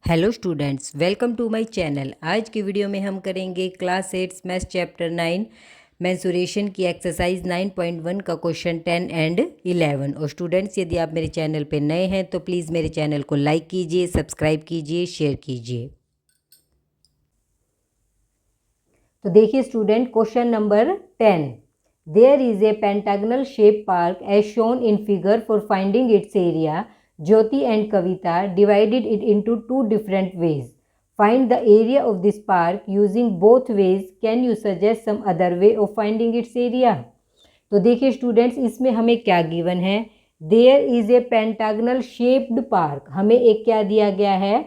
Hello students, welcome to my channel. आज की video में हम करेंगे क्लास 8 मैथ्स चैप्टर 9 मेंसुरेशन की एक्सरसाइज 9.1 का क्वेश्चन 10 एंड 11। और स्टूडेंट्स, यदि आप मेरे चैनल पे नए हैं तो प्लीज़ मेरे चैनल को लाइक कीजिए, सब्सक्राइब कीजिए, शेयर कीजिए। तो देखिए student, question number 10। There is a pentagonal shape park as shown in figure. For finding its area, Jyoti and Kavita divided it into two different ways. Find the area of this park using both ways. Can you suggest some other way of finding its area? तो देखिए students, इसमें हमें क्या given है। There is a pentagonal shaped park. हमें एक क्या दिया गया है,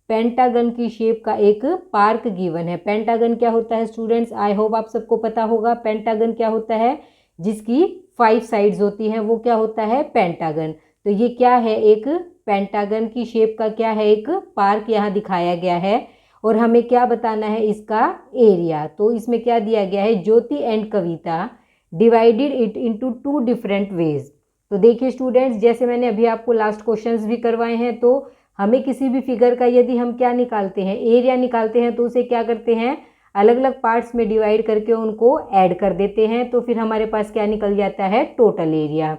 पेंटागन की शेप का एक पार्क गिवन है। पेंटागन क्या होता है स्टूडेंट्स? आई होप आप सबको पता होगा पेंटागन क्या होता है। जिसकी 5 साइड्स होती हैं वो क्या होता है, पेंटागन। तो ये क्या है, एक पेंटागन की शेप का क्या है, एक पार्क यहाँ दिखाया गया है। और हमें क्या बताना है, इसका एरिया। तो इसमें क्या दिया गया है, Jyoti and Kavita divided it into 2 different ways. तो देखिए स्टूडेंट्स, जैसे मैंने अभी आपको लास्ट क्वेश्चंस भी करवाए हैं, तो हमें किसी भी फिगर का यदि हम क्या निकालते हैं, एरिया निकालते हैं, तो उसे क्या करते हैं, अलग अलग पार्ट्स में डिवाइड करके उनको ऐड कर देते हैं। तो फिर हमारे पास क्या निकल जाता है, टोटल एरिया।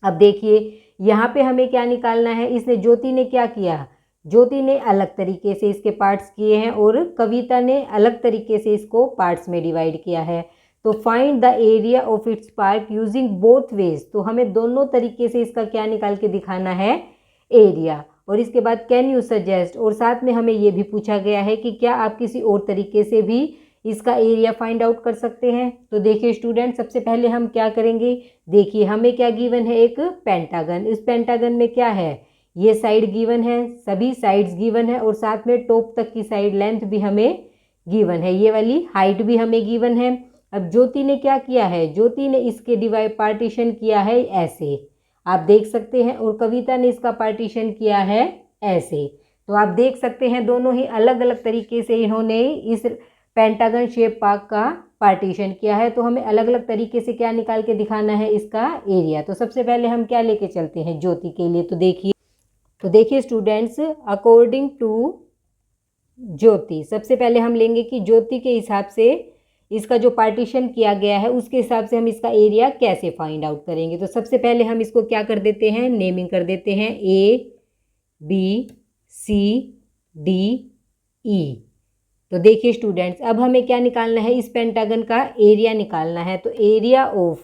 अब देखिए यहाँ पे हमें क्या निकालना है। इसने, ज्योति ने क्या किया, ज्योति ने अलग तरीके से इसके पार्ट्स किए हैं और कविता ने अलग तरीके से इसको पार्ट्स में डिवाइड किया है। तो find the area of its park using both ways. तो हमें दोनों तरीके से इसका क्या निकाल के दिखाना है, एरिया। और इसके बाद कैन यू सजेस्ट, और साथ में हमें ये भी पूछा गया है कि क्या आप किसी और तरीके से भी इसका एरिया फाइंड आउट कर सकते हैं। तो देखिए स्टूडेंट, सबसे पहले हम क्या करेंगे, देखिए हमें क्या गिवन है, एक पेंटागन। इस पेंटागन में क्या है, ये साइड गिवन है, सभी साइड्स गिवन है, और साथ में टॉप तक की साइड लेंथ भी हमें गिवन है, ये वाली हाइट भी हमें गिवन है। अब ज्योति ने क्या किया है, ज्योति ने इसके डिवाइड पार्टीशन किया है ऐसे, आप देख सकते हैं, और कविता ने इसका पार्टीशन किया है ऐसे। तो आप देख सकते हैं दोनों ही अलग अलग तरीके से इन्होंने इस पेंटागन शेप पार्क का पार्टीशन किया है। तो हमें अलग अलग तरीके से क्या निकाल के दिखाना है, इसका एरिया। तो सबसे पहले हम क्या लेके चलते हैं, ज्योति के लिए। तो देखिए स्टूडेंट्स, अकॉर्डिंग टू ज्योति, सबसे पहले हम लेंगे कि ज्योति के हिसाब से इसका जो पार्टीशन किया गया है उसके हिसाब से हम इसका एरिया कैसे फाइंड आउट करेंगे। तो सबसे पहले हम इसको क्या कर देते हैं, नेमिंग कर देते हैं, ABCDE। तो देखिए स्टूडेंट्स, अब हमें क्या निकालना है, इस पेंटागन का एरिया निकालना है। तो एरिया ऑफ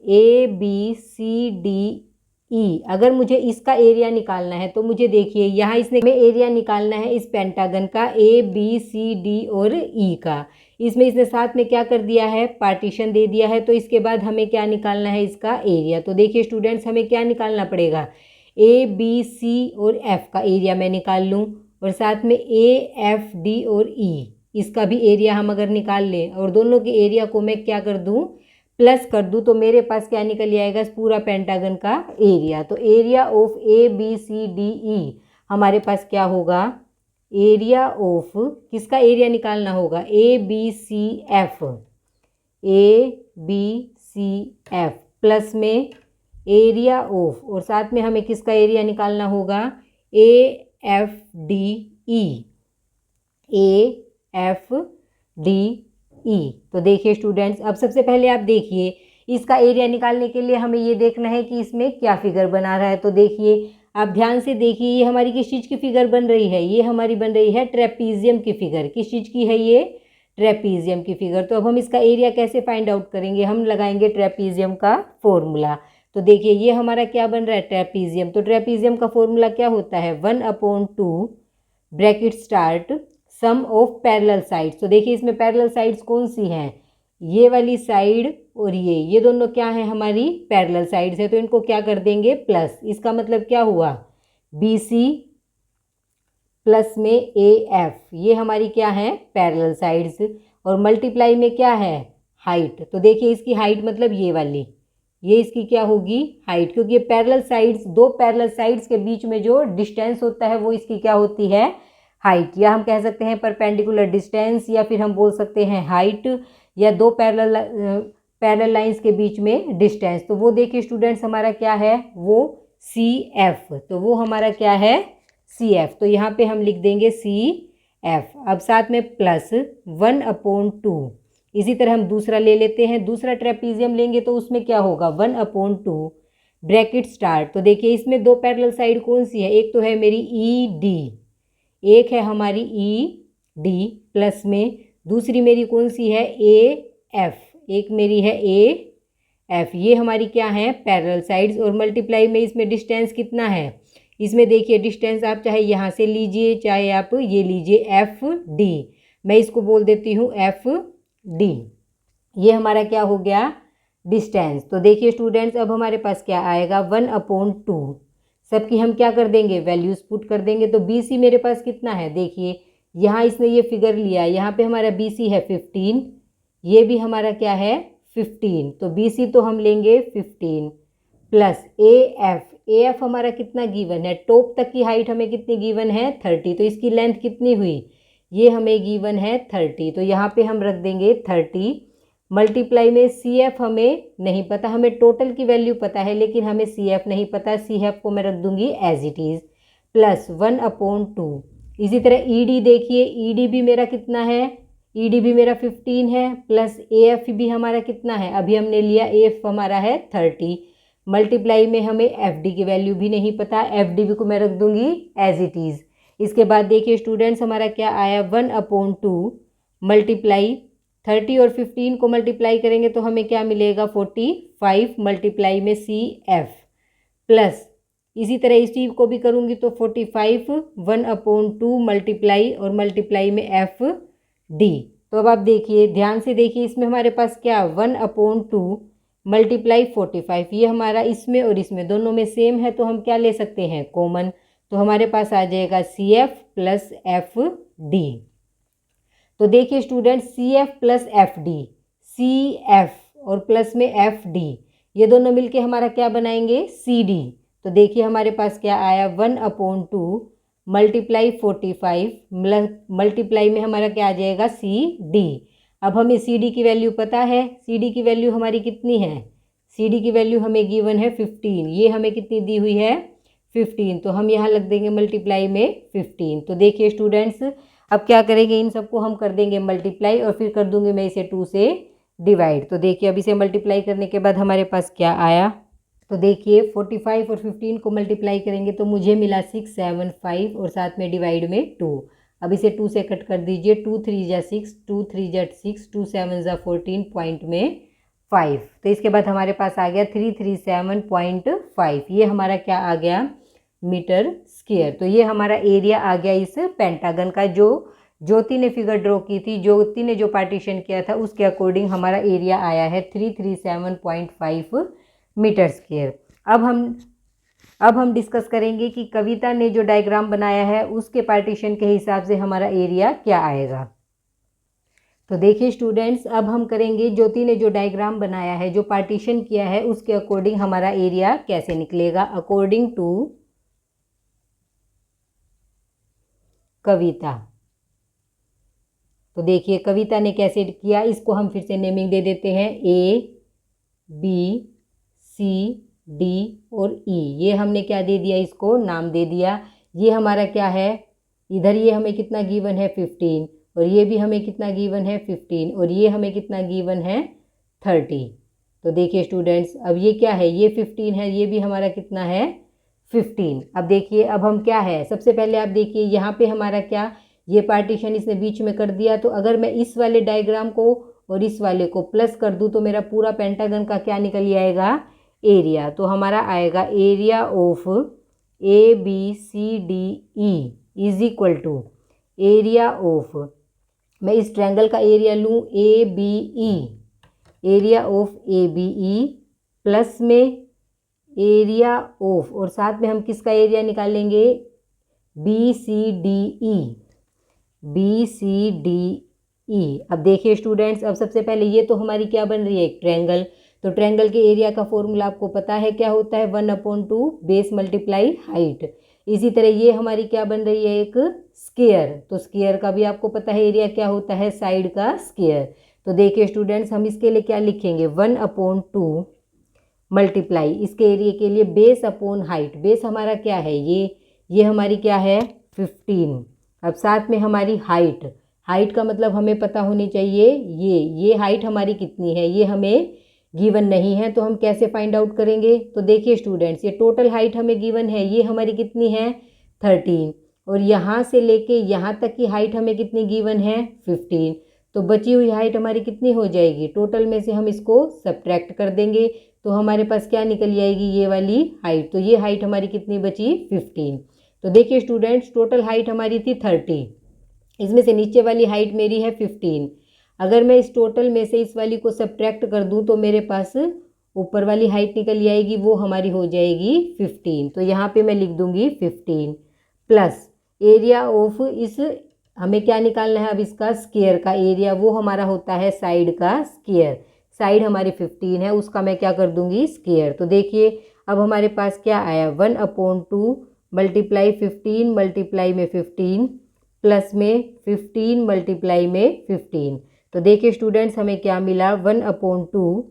ABCDE, अगर मुझे इसका एरिया निकालना है तो मुझे देखिए यहाँ इसने में एरिया निकालना है इस पेंटागन का ABCD और E का। इसमें इसने साथ में क्या कर दिया है, पार्टीशन दे दिया है। तो इसके बाद हमें क्या निकालना है, इसका एरिया। तो देखिए स्टूडेंट्स, हमें क्या निकालना पड़ेगा, ABC और F का एरिया मैं निकाल लूँ, और साथ में AFD और E, इसका भी एरिया हम अगर निकाल लें, और दोनों के एरिया को मैं क्या कर दूं, प्लस कर दूं, तो मेरे पास क्या निकल जाएगा, इस पूरा पेंटागन का एरिया। तो एरिया ऑफ ABCDE हमारे पास क्या होगा, एरिया ऑफ, किसका एरिया निकालना होगा, ABCF प्लस में एरिया ऑफ, और साथ में हमें किसका एरिया निकालना होगा, AFDE। तो देखिए स्टूडेंट्स, अब सबसे पहले आप देखिए इसका एरिया निकालने के लिए हमें ये देखना है कि इसमें क्या फिगर बना रहा है। तो देखिए, आप ध्यान से देखिए, ये हमारी किस चीज़ की फिगर बन रही है, ये हमारी बन रही है ट्रेपीजियम की फिगर। किस चीज़ की है ये, ट्रेपीजियम की फिगर। तो अब हम इसका एरिया कैसे फाइंड आउट करेंगे, हम लगाएंगे ट्रेपीजियम का फॉर्मूला। तो देखिए ये हमारा क्या बन रहा है, ट्रेपीजियम। तो ट्रेपीजियम का फॉर्मूला क्या होता है, 1/2 bracket start sum of parallel sides. तो देखिए इसमें पैरेलल साइड्स कौन सी हैं, ये वाली साइड और ये दोनों क्या है, हमारी पैरेलल साइड्स है। तो इनको क्या कर देंगे, प्लस। इसका मतलब क्या हुआ, BC प्लस में AF, ये हमारी क्या है, पैरेलल साइड्स, और मल्टीप्लाई में क्या है, हाइट। तो देखिए इसकी हाइट मतलब ये वाली, ये इसकी क्या होगी, हाइट, क्योंकि ये पैरेलल साइड्स, दो पैरेलल साइड्स के बीच में जो डिस्टेंस होता है वो इसकी क्या होती है, हाइट। या हम कह सकते हैं परपेंडिकुलर डिस्टेंस, या फिर हम बोल सकते हैं हाइट, या दो पैरेलल लाइंस के बीच में डिस्टेंस। तो वो देखिए स्टूडेंट्स, हमारा क्या है, वो CF। तो वो हमारा क्या है, CF, तो यहाँ पे हम लिख देंगे CF। अब साथ में प्लस 1/2। इसी तरह हम दूसरा ले लेते हैं, दूसरा ट्रेपीजियम लेंगे तो उसमें क्या होगा 1/2 ब्रैकेट स्टार्ट। तो देखिए इसमें दो पैरेलल साइड कौन सी है, एक तो है मेरी ED, एक है हमारी ED प्लस में दूसरी मेरी कौन सी है AF, एक मेरी है AF। ये हमारी क्या है पैरेलल साइड्स। और मल्टीप्लाई में इसमें डिस्टेंस कितना है, इसमें देखिए डिस्टेंस आप चाहे यहाँ से लीजिए चाहे आप ये लीजिए FD, मैं इसको बोल देती हूँ FD। ये हमारा क्या हो गया डिस्टेंस। तो देखिए स्टूडेंट्स अब हमारे पास क्या आएगा 1/2। सबकी हम क्या कर देंगे वैल्यूज़ पुट कर देंगे। तो BC मेरे पास कितना है, देखिए यहाँ इसने ये फिगर लिया, यहाँ पे हमारा BC है 15, ये भी हमारा क्या है 15, तो BC तो हम लेंगे 15 प्लस AF हमारा कितना गिवन है, टॉप तक की हाइट हमें कितनी गिवन है 30, तो इसकी लेंथ कितनी हुई, ये हमें गिवन है 30, तो यहाँ पे हम रख देंगे 30 मल्टीप्लाई में CF हमें नहीं पता, हमें टोटल की वैल्यू पता है लेकिन हमें CF नहीं पता, CF को मैं रख दूंगी एज इट इज़ प्लस 1/2। इसी तरह ED देखिए, ED भी मेरा कितना है, ED भी मेरा 15 है प्लस AF भी हमारा कितना है, अभी हमने लिया AF हमारा है 30, मल्टीप्लाई में हमें FD की वैल्यू भी नहीं पता, FD को मैं रख दूंगी एज इट इज़। इसके बाद देखिए स्टूडेंट्स हमारा क्या आया 1/2 मल्टीप्लाई 30 और 15 को मल्टीप्लाई करेंगे तो हमें क्या मिलेगा 45 मल्टीप्लाई में CF प्लस इसी तरह इस चीज़ को भी करूँगी तो 45 1/2 मल्टीप्लाई और मल्टीप्लाई में FD। तो अब आप देखिए ध्यान से देखिए इसमें हमारे पास क्या 1/2 मल्टीप्लाई 45, ये हमारा इसमें और इसमें दोनों में सेम है तो हम क्या ले सकते हैं कॉमन, तो हमारे पास आ जाएगा CF प्लस FD। तो देखिए student CF plus FD, CF और प्लस में FD ये दोनों मिलके हमारा क्या बनाएंगे CD। तो देखिए हमारे पास क्या आया 1/2 मल्टीप्लाई 45 मल्टीप्लाई में हमारा क्या आ जाएगा CD। अब हमें CD की वैल्यू पता है, CD की वैल्यू हमारी कितनी है, CD की वैल्यू हमें गिवन है 15, ये हमें कितनी दी हुई है 15, तो हम यहाँ लग देंगे मल्टीप्लाई में 15। तो देखिए स्टूडेंट्स अब क्या करेंगे, इन सबको हम कर देंगे मल्टीप्लाई और फिर कर दूंगी मैं इसे 2 से डिवाइड। तो देखिए अब इसे मल्टीप्लाई करने के बाद हमारे पास क्या आया, तो देखिए 45 और 15 को मल्टीप्लाई करेंगे तो मुझे मिला 675 और साथ में डिवाइड में 2। अब इसे 2 से कट कर दीजिए, 2 3 जा 6, 2 3 जा 6, 2 7 जा 14 पॉइंट में 5। तो इसके बाद हमारे पास आ गया 337.5, ये हमारा क्या आ गया मीटर स्क्वायर। तो ये हमारा एरिया आ गया इस पेंटागन का, जो ज्योति ने फिगर ड्रॉ की थी, ज्योति ने जो पार्टीशन किया था उसके अकॉर्डिंग हमारा एरिया आया है 337.5 मीटर स्क्वायर। अब हम डिस्कस करेंगे कि कविता ने जो डायग्राम बनाया है उसके पार्टीशन के हिसाब से हमारा एरिया क्या आएगा। तो देखिए स्टूडेंट्स अब हम करेंगे ज्योति ने जो डायग्राम बनाया है, जो पार्टीशन किया है उसके अकॉर्डिंग हमारा एरिया कैसे निकलेगा अकॉर्डिंग टू कविता। तो देखिए कविता ने कैसे किया, इसको हम फिर से नेमिंग दे देते हैं ABCD और E, ये हमने क्या दे दिया, इसको नाम दे दिया। ये हमारा क्या है, इधर ये हमें कितना गिवन है 15 और ये भी हमें कितना गिवन है 15 और ये हमें कितना गिवन है 30। तो देखिए स्टूडेंट्स अब ये क्या है, ये 15 है, ये भी हमारा कितना है 15। अब देखिए अब हम क्या है, सबसे पहले आप देखिए यहाँ पे हमारा क्या, ये पार्टीशन इसने बीच में कर दिया, तो अगर मैं इस वाले डायग्राम को और इस वाले को प्लस कर दूँ तो मेरा पूरा पेंटागन का क्या निकल आएगा एरिया। तो हमारा आएगा area of ABCDE is equal to area of, मैं इस ट्रायंगल का एरिया लूँ ABE, area of ABE plus में एरिया ऑफ, और साथ में हम किसका एरिया निकालेंगे BCDE। अब देखिए स्टूडेंट्स अब सबसे पहले ये तो हमारी क्या बन रही है एक ट्रायंगल, तो ट्रायंगल के एरिया का फॉर्मूला आपको पता है क्या होता है 1/2 बेस मल्टीप्लाई हाइट। इसी तरह ये हमारी क्या बन रही है एक स्क्वायर, तो स्क्वायर का भी आपको पता है एरिया क्या होता है साइड का स्क्वायर। तो देखिए स्टूडेंट्स हम इसके लिए क्या लिखेंगे 1/2 मल्टीप्लाई इसके एरिया के लिए बेस अपॉन हाइट। बेस हमारा क्या है, ये हमारी क्या है 15। अब साथ में हमारी हाइट, हाइट का मतलब हमें पता होनी चाहिए, ये हाइट हमारी कितनी है, ये हमें गिवन नहीं है, तो हम कैसे फाइंड आउट करेंगे। तो देखिए स्टूडेंट्स, ये टोटल हाइट हमें गिवन है, ये हमारी कितनी है 13, और यहाँ से लेके यहाँ तक की हाइट हमें कितनी गिवन है 15। तो बची हुई हाइट हमारी कितनी हो जाएगी, टोटल में से हम इसको सब्ट्रैक्ट कर देंगे तो हमारे पास क्या निकल जाएगी, ये वाली हाइट। तो ये हाइट हमारी कितनी बची 15। तो देखिए स्टूडेंट्स, टोटल हाइट हमारी थी 30, इसमें से नीचे वाली हाइट मेरी है 15। अगर मैं इस टोटल में से इस वाली को सब्ट्रैक्ट कर दूं तो मेरे पास ऊपर वाली हाइट निकल आएगी, वो हमारी हो जाएगी 15। तो यहाँ पे मैं लिख दूंगी 15 प्लस एरिया ऑफ इस, हमें क्या निकालना है अब, इसका स्क्वायर का एरिया, वो हमारा होता है साइड का स्क्वायर। साइड हमारी 15 है, उसका मैं क्या कर दूंगी स्क्वायर। तो देखिए अब हमारे पास क्या आया 1/2 मल्टीप्लाई 15 मल्टीप्लाई में 15 प्लस में 15 मल्टीप्लाई में 15। तो देखिए स्टूडेंट्स, हमें क्या मिला 1/2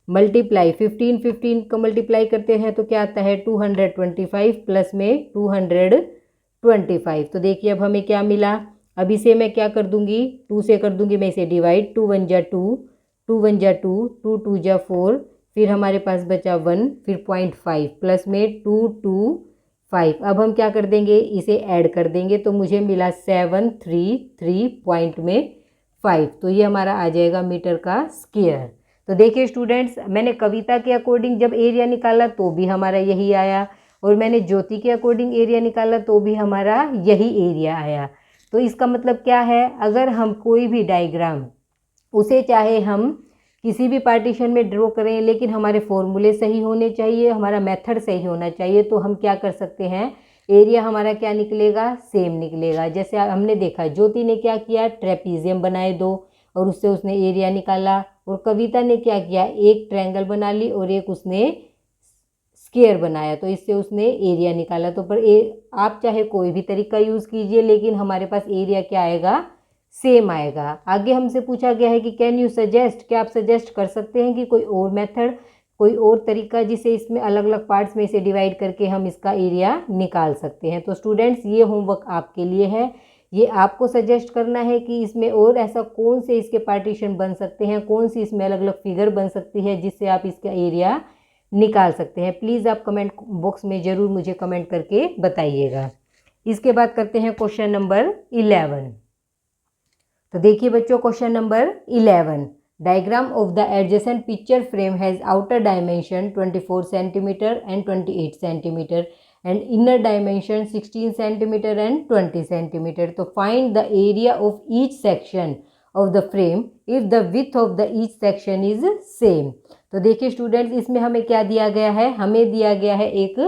मल्टीप्लाई 15 को मल्टीप्लाई करते हैं तो क्या आता है 225 प्लस में 225। तो देखिए अब हमें क्या मिला, अब इसे मैं क्या कर दूंगी, 2 से कर दूंगी मैं इसे डिवाइड, 2 1 जा 2, 2 1 जा 2, 2 2 जा 4, फिर हमारे पास बचा 1, फिर 0.5 प्लस में 2 2 5। अब हम क्या कर देंगे, इसे ऐड कर देंगे तो मुझे मिला 733.5। तो ये हमारा आ जाएगा मीटर का स्क्वायर। तो देखिए स्टूडेंट्स, मैंने कविता के अकॉर्डिंग जब एरिया निकाला तो भी हमारा यही आया, और मैंने ज्योति के अकॉर्डिंग एरिया निकाला तो भी हमारा यही एरिया आया। तो इसका मतलब क्या है, अगर हम कोई भी डायग्राम, उसे चाहे हम किसी भी पार्टीशन में ड्रॉ करें, लेकिन हमारे फॉर्मूले सही होने चाहिए, हमारा मेथड सही होना चाहिए, तो हम क्या कर सकते हैं, एरिया हमारा क्या निकलेगा, सेम निकलेगा। जैसे हमने देखा ज्योति ने क्या किया, ट्रेपीजियम बनाए 2 और उससे उसने एरिया निकाला, और कविता ने क्या किया, एक ट्रायंगल बना ली और एक उसने स्क्वायर बनाया, तो इससे उसने एरिया निकाला। तो पर आप चाहे कोई भी तरीका यूज़ कीजिए, लेकिन हमारे पास एरिया क्या आएगा, सेम आएगा। आगे हमसे पूछा गया है कि कैन यू सजेस्ट, क्या आप सजेस्ट कर सकते हैं कि कोई और मेथड, कोई और तरीका जिसे इसमें अलग अलग पार्ट्स में से डिवाइड करके हम इसका एरिया निकाल सकते हैं। तो स्टूडेंट्स, ये होमवर्क आपके लिए है, ये आपको सजेस्ट करना है कि इसमें और ऐसा कौन से इसके पार्टीशन बन सकते हैं, कौन सी इसमें अलग अलग फिगर बन सकती है जिससे आप इसका एरिया निकाल सकते हैं। प्लीज़ आप कमेंट बॉक्स में ज़रूर मुझे कमेंट करके बताइएगा। इसके बाद करते हैं क्वेश्चन नंबर 11। तो देखिए बच्चों, question number 11, diagram of the adjacent picture frame has outer dimension 24 centimetre and 28 centimetre and inner dimension 16 centimetre and 20 centimetre. तो find the area of each section of the frame if the width of the each section is same. तो देखिए students, इसमें हमें क्या दिया गया है, हमें दिया गया है एक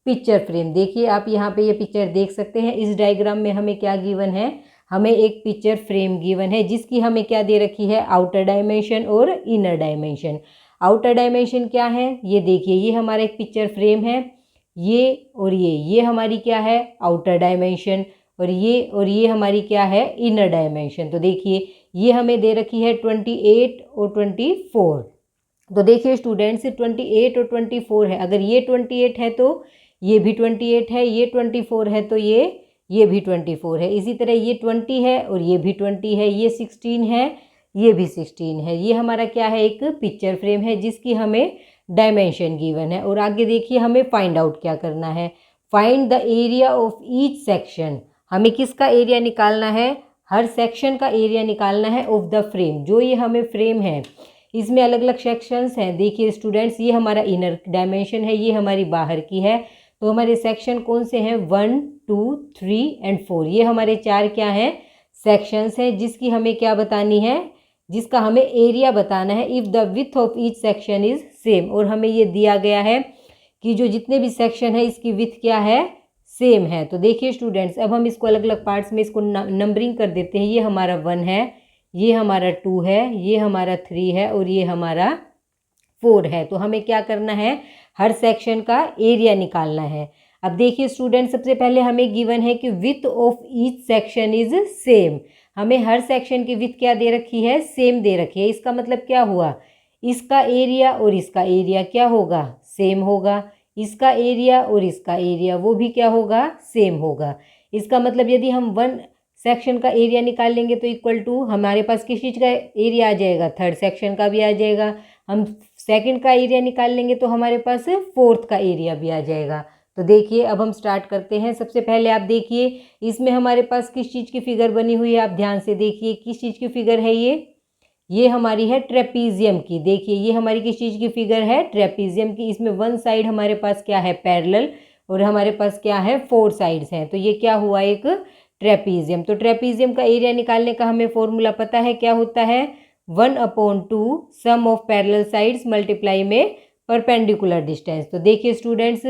पिक्चर फ्रेम। देखिए आप यहाँ पे ये पिक्चर देख सकते हैं, इस डायग्राम में हमें क्या गिवन है, हमें एक पिक्चर फ्रेम गिवन है जिसकी हमें क्या दे रखी है, आउटर डायमेंशन और इनर डायमेंशन। आउटर डायमेंशन क्या है, ये देखिए, ये हमारा एक पिक्चर फ्रेम है, ये और ये हमारी क्या है, आउटर डायमेंशन, और ये हमारी क्या है, इनर डायमेंशन। तो देखिए ये हमें दे रखी है 28 और 24। तो देखिए स्टूडेंट्स, 28 और 24 है, अगर ये 28 है तो ये भी 28 है, ये 24 है तो ये भी 24 है, इसी तरह ये 20 है और ये भी 20 है, ये 16 है, ये भी 16 है। ये हमारा क्या है, एक पिक्चर फ्रेम है जिसकी हमें डायमेंशन गिवन है। और आगे देखिए हमें फाइंड आउट क्या करना है, find the area of each section. हमें किसका एरिया निकालना है, हर सेक्शन का एरिया निकालना है ऑफ द फ्रेम। जो ये हमें फ्रेम है, इसमें अलग अलग सेक्शंस हैं। देखिए स्टूडेंट्स, ये हमारा इनर डायमेंशन है, ये हमारी बाहर की है। तो हमारे सेक्शन कौन से हैं, 1 2 3 एंड 4, ये हमारे 4 क्या हैं, सेक्शंस हैं जिसकी हमें क्या बतानी है, जिसका हमें एरिया बताना है if the width of each section is same. और हमें ये दिया गया है कि जो जितने भी सेक्शन है इसकी विथ क्या है, सेम है। तो देखिए स्टूडेंट्स, अब हम इसको अलग अलग पार्ट्स में इसको नंबरिंग कर देते हैं। ये हमारा 1 है, ये हमारा 2 है, ये हमारा 3 है और ये हमारा 4 है। तो हमें क्या करना है, हर सेक्शन का एरिया निकालना है। अब देखिए स्टूडेंट, सबसे पहले हमें गिवन है कि width of each section is same. हमें हर सेक्शन की विथ क्या दे रखी है, सेम दे रखी है। इसका मतलब क्या हुआ, इसका एरिया और इसका एरिया क्या होगा, सेम होगा। इसका एरिया और इसका एरिया वो भी क्या होगा, सेम होगा। इसका मतलब यदि हम वन सेक्शन का एरिया निकाल लेंगे तो इक्वल टू हमारे पास किस चीज़ का एरिया आ जाएगा, थर्ड सेक्शन का भी आ जाएगा। हम सेकंड का एरिया निकाल लेंगे तो हमारे पास फोर्थ का एरिया भी आ जाएगा। तो देखिए अब हम स्टार्ट करते हैं। सबसे पहले आप देखिए इसमें हमारे पास किस चीज़ की फिगर बनी हुई है, आप ध्यान से देखिए किस चीज़ की फिगर है ये हमारी है ट्रेपीजियम की। देखिए ये हमारी किस चीज़ की फिगर है, ट्रेपीजियम की। इसमें वन साइड हमारे पास क्या है, पैरेलल, और हमारे पास क्या है, फोर साइड्स हैं। तो ये क्या हुआ, एक ट्रेपीजियम। तो ट्रेपीजियम का एरिया निकालने का हमें फॉर्मूला पता है, क्या होता है, 1/2 सम ऑफ पैरेलल साइड्स मल्टीप्लाई में परपेंडिकुलर डिस्टेंस। तो देखिए स्टूडेंट्स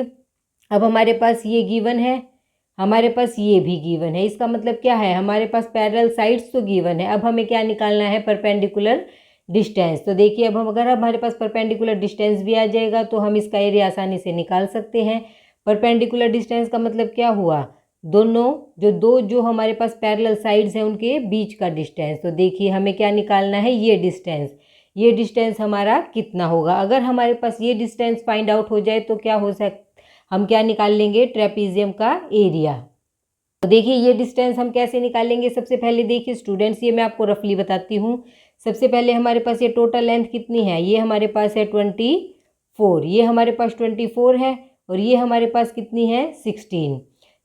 अब हमारे पास ये गिवन है, हमारे पास ये भी गिवन है। इसका मतलब क्या है, हमारे पास पैरेलल साइड्स तो गिवन है, अब हमें क्या निकालना है, परपेंडिकुलर डिस्टेंस। तो देखिए अब हम अगर हमारे पास परपेंडिकुलर डिस्टेंस भी आ जाएगा तो हम इसका एरिया आसानी से निकाल सकते हैं। परपेंडिकुलर डिस्टेंस का मतलब क्या हुआ, दोनों जो हमारे पास पैरेलल साइड्स हैं उनके बीच का डिस्टेंस। तो देखिए हमें क्या निकालना है, ये डिस्टेंस हमारा कितना होगा। अगर हमारे पास ये डिस्टेंस फाइंड आउट हो जाए तो क्या हो हम क्या निकाल लेंगे, ट्रेपीजियम का एरिया। तो देखिए ये डिस्टेंस हम कैसे निकालेंगे, सबसे पहले देखिए स्टूडेंट्स ये मैं आपको रफली बताती हूँ। सबसे पहले हमारे पास ये टोटल लेंथ कितनी है, ये हमारे पास है 24, ये हमारे पास 24 है, और ये हमारे पास कितनी है, 16।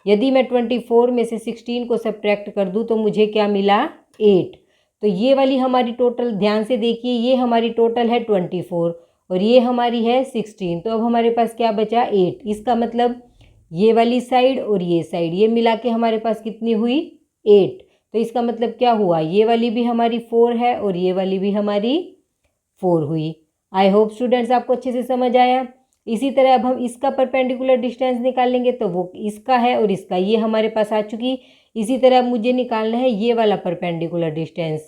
यदि मैं 24 में से 16 को सब्ट्रैक्ट कर दूँ तो मुझे क्या मिला, 8। तो ये वाली हमारी टोटल, ध्यान से देखिए, ये हमारी टोटल है 24 और ये हमारी है 16। तो अब हमारे पास क्या बचा, 8। इसका मतलब ये वाली साइड और ये साइड ये मिला के हमारे पास कितनी हुई, 8। तो इसका मतलब क्या हुआ, ये वाली भी हमारी 4 है और ये वाली भी हमारी 4 हुई। आई होप स्टूडेंट्स आपको अच्छे से समझ आया। इसी तरह अब हम इसका परपेंडिकुलर डिस्टेंस निकालेंगे तो वो इसका है और इसका, ये हमारे पास आ चुकी। इसी तरह मुझे निकालना है ये वाला परपेंडिकुलर डिस्टेंस।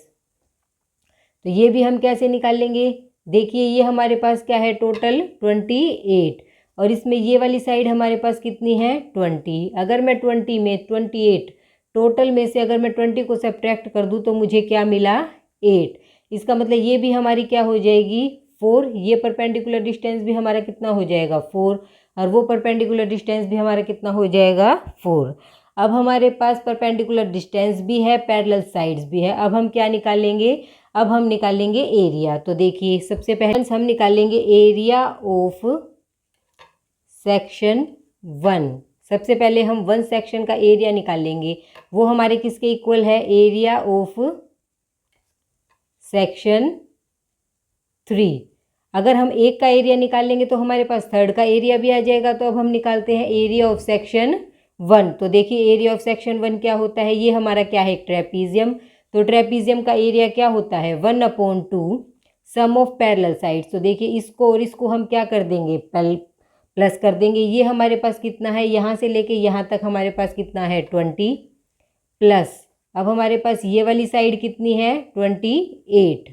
तो ये भी हम कैसे निकालेंगे, देखिए ये हमारे पास क्या है, टोटल 28, और इसमें ये वाली साइड हमारे पास कितनी है, 20। अगर मैं 20 में 28 टोटल में से अगर मैं 20 को सब्ट्रैक्ट कर दूँ तो मुझे क्या मिला, 8। इसका मतलब ये भी हमारी क्या हो जाएगी, 4। ये परपेंडिकुलर डिस्टेंस भी हमारा कितना हो जाएगा, 4, और वो परपेंडिकुलर डिस्टेंस भी हमारा कितना हो जाएगा, 4। अब हमारे पास परपेंडिकुलर डिस्टेंस भी है, पैरेलल साइड्स भी है। अब हम क्या निकालेंगे, अब हम निकालेंगे एरिया। तो देखिए सबसे पहले हम निकालेंगे एरिया ऑफ सेक्शन 1। सबसे पहले हम 1 सेक्शन का एरिया निकालेंगे, वो हमारे किसके इक्वल है, एरिया ऑफ सेक्शन 3। अगर हम एक का एरिया निकालेंगे तो हमारे पास थर्ड का एरिया भी आ जाएगा। तो अब हम निकालते हैं एरिया ऑफ सेक्शन 1। तो देखिए एरिया ऑफ सेक्शन 1 क्या होता है, ये हमारा क्या है, ट्रेपीजियम। तो ट्रेपीजियम का एरिया क्या होता है, 1/2 सम ऑफ पैरेलल साइड्स। तो देखिए इसको और इसको हम क्या कर देंगे, प्लस कर देंगे। ये हमारे पास कितना है, यहाँ से लेके यहाँ तक हमारे पास कितना है, 20 प्लस, अब हमारे पास ये वाली साइड कितनी है, 28।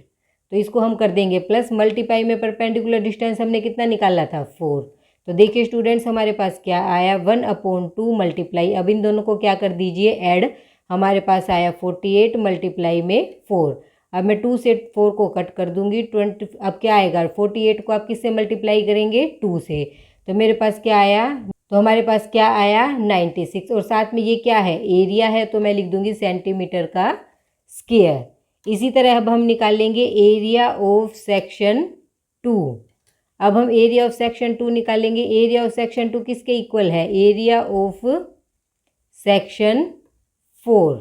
तो इसको हम कर देंगे प्लस, मल्टीप्लाई में परपेंडिकुलर डिस्टेंस हमने कितना निकाला था, 4। तो देखिए स्टूडेंट्स हमारे पास क्या आया, 1/2 मल्टीप्लाई, अब इन दोनों को क्या कर दीजिए, ऐड। हमारे पास आया 48 मल्टीप्लाई में 4। अब मैं 2 से 4 को कट कर दूंगी, 20। अब क्या आएगा, 48 को आप किससे मल्टीप्लाई करेंगे, 2 से। तो मेरे पास क्या आया, तो हमारे पास क्या आया, 96। और साथ में ये क्या है, एरिया है, तो मैं लिख दूंगी सेंटीमीटर का स्क्वायर। इसी तरह अब हम निकालेंगे एरिया ऑफ सेक्शन 2। अब हम एरिया ऑफ सेक्शन 2 निकालेंगे। एरिया ऑफ सेक्शन 2 किसके इक्वल है, एरिया ऑफ सेक्शन 4।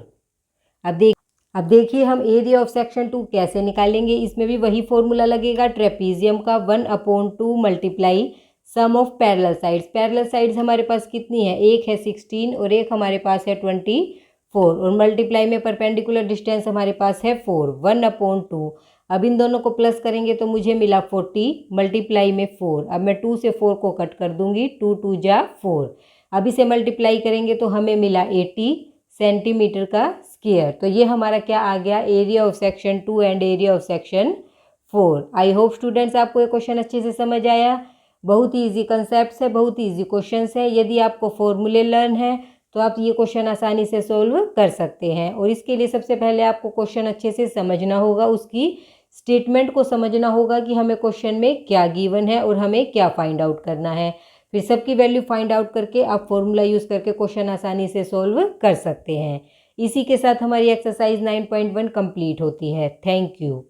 अब देखिए हम एरिया ऑफ सेक्शन 2 कैसे निकालेंगे, इसमें भी वही फॉर्मूला लगेगा ट्रेपीजियम का, 1/2 multiply sum of parallel sides. Parallel sides हमारे पास कितनी है, एक है 16 और एक हमारे पास है 24, और मल्टीप्लाई में परपेंडिकुलर डिस्टेंस हमारे पास है 4, 1/2। अब इन दोनों को प्लस करेंगे तो मुझे मिला 40 मल्टीप्लाई में 4। अब मैं 2 से 4 को कट कर दूंगी, 2 2 जा 4। अब इसे मल्टीप्लाई करेंगे तो हमें मिला 80 सेंटीमीटर का स्क्वायर। तो ये हमारा क्या आ गया, area of section 2 and area of section 4। I hope students आपको ये क्वेश्चन अच्छे से समझ आया। बहुत ही ईजी कंसेप्ट है, बहुत ही ईजी क्वेश्चंस है। यदि आपको फॉर्मूले लर्न है तो आप ये क्वेश्चन आसानी से सोल्व कर सकते हैं। और इसके लिए सबसे पहले आपको क्वेश्चन अच्छे से समझना होगा, उसकी स्टेटमेंट को समझना होगा कि हमें क्वेश्चन में क्या गिवन है और हमें क्या फाइंड आउट करना है। फिर सबकी वैल्यू फाइंड आउट करके आप फॉर्मूला यूज़ करके क्वेश्चन आसानी से सोल्व कर सकते हैं। इसी के साथ हमारी एक्सरसाइज 9.1 कंप्लीट होती है। Thank you.